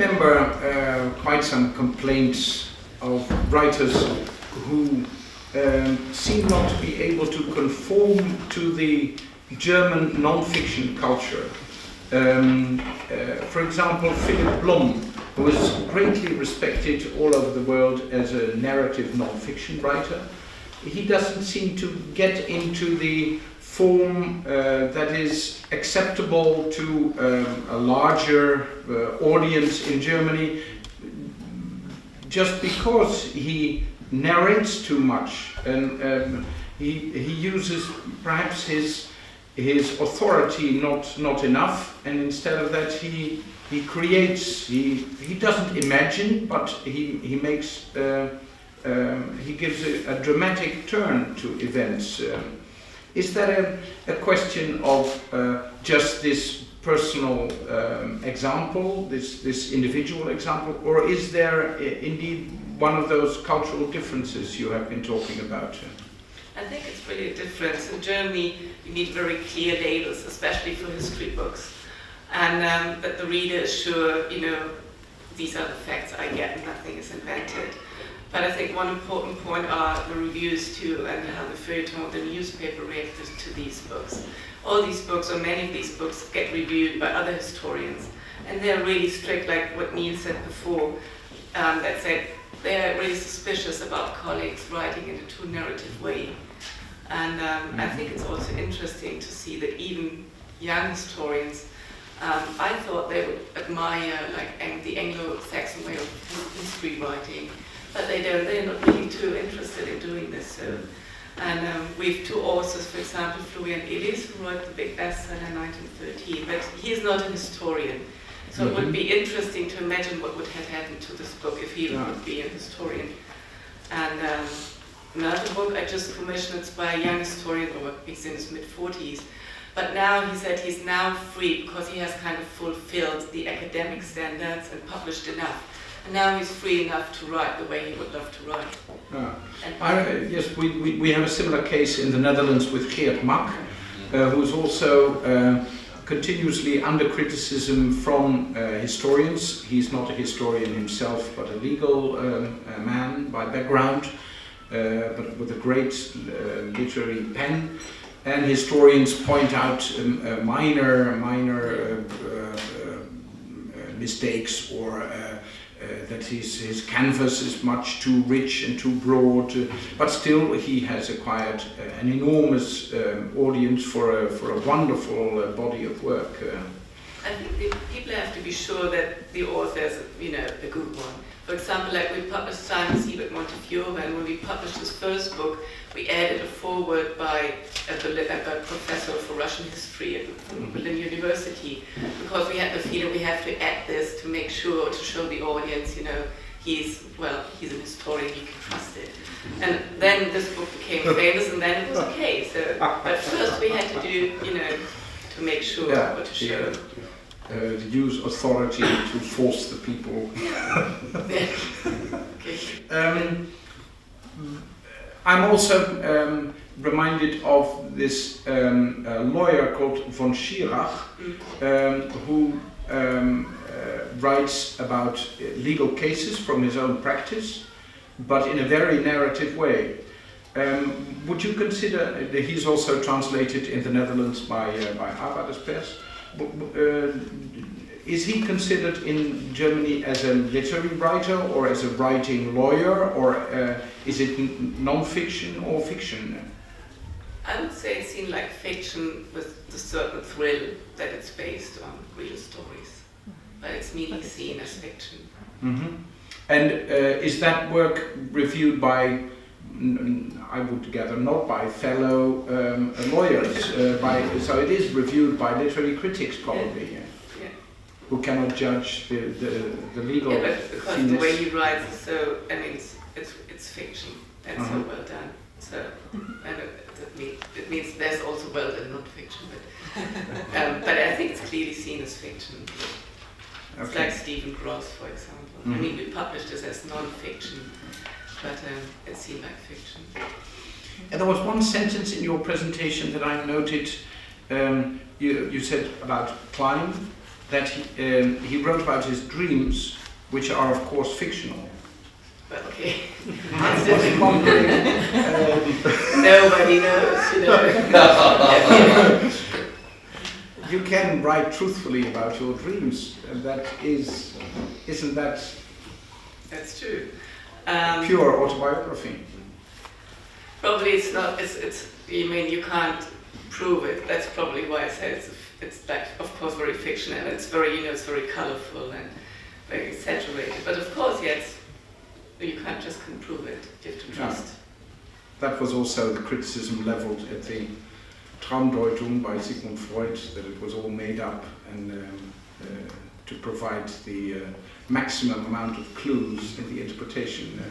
remember quite some complaints of writers who seem not to be able to conform to the German non-fiction culture. For example, Philip Blom, who is greatly respected all over the world as a narrative non-fiction writer, he doesn't seem to get into the form that is acceptable to a larger audience in Germany, just because he narrates too much, and he uses perhaps his authority not enough, and instead of that he creates. He doesn't imagine, but he makes he gives a dramatic turn to events. Is that a question of just this personal example, this individual example, or is there indeed one of those cultural differences you have been talking about? I think it's really a difference. In Germany, you need very clear labels, especially for history books, and that the reader is sure, these are the facts I get and nothing is invented. But I think one important point are the reviews too, and how the feuilleton, the newspaper reacted to these books. All these books, or many of these books, get reviewed by other historians, and they're really strict, like what Neil said before, that said they're really suspicious about colleagues writing in a too narrative way. And I think it's also interesting to see that even young historians, I thought they would admire the Anglo-Saxon way of history writing, but they don't. They're not really too interested in doing this. So. And we have two authors, for example, Florian Illis, who wrote the big bestseller in 1913, but he is not a historian. So it would be interesting to imagine what would have happened to this book if he would be a historian. And another book I just commissioned, it's by a young historian, or he's in his mid-40s. But now he said he's now free because he has kind of fulfilled the academic standards and published enough. And now he's free enough to write the way he would love to write. Yes, we have a similar case in the Netherlands with Geert Mak, who's also continuously under criticism from historians. He's not a historian himself, but a legal man by background, but with a great literary pen. And historians point out minor mistakes, or that his canvas is much too rich and too broad, but still he has acquired an enormous audience for a wonderful body of work. I think people have to be sure that the author is, a good one. For example, like we published Simon Siebert Montefiore, and when we published his first book, we added a foreword by a professor for Russian history at Berlin University, because we had the feeling we have to add this to make sure, to show the audience, he's an historian, you can trust it. And then this book became famous, and then it was okay. So, but first we had to do, to make sure what to show. Use authority to force the people. I'm also reminded of this lawyer called von Schirach, who writes about legal cases from his own practice, but in a very narrative way. Would you consider, he's also translated in the Netherlands by Arbeiderspers, is he considered in Germany as a literary writer or as a writing lawyer, or is it non-fiction or fiction? I would say it's seen like fiction with the certain thrill that it's based on real stories, but it's mainly seen as fiction. Mm-hmm. And is that work reviewed by, I would gather, not by fellow lawyers, so it is reviewed by literary critics probably, who cannot judge the legal. Yeah, but because the way he writes is so, it's fiction and so well done. So, and it means there's also well done non-fiction, but I think it's clearly seen as fiction. It's like Stephen Gross, for example. Mm-hmm. We published this as non-fiction, but it seemed like fiction. And there was one sentence in your presentation that I noted. You said about Klein, that he wrote about his dreams, which are of course fictional. But okay, I was wondering, nobody knows, you know. you can write truthfully about your dreams, and isn't that That's true. pure autobiography? Probably it's not. It's. I mean, you can't prove it. That's probably why I say it's like, of course, very fictional. It's very, you know, it's very colorful and very exaggerated. But of course, yes, you can't just prove it. You have to trust. No. That was also the criticism leveled at the Traumdeutung by Sigmund Freud, that it was all made up and to provide the maximum amount of clues in the interpretation.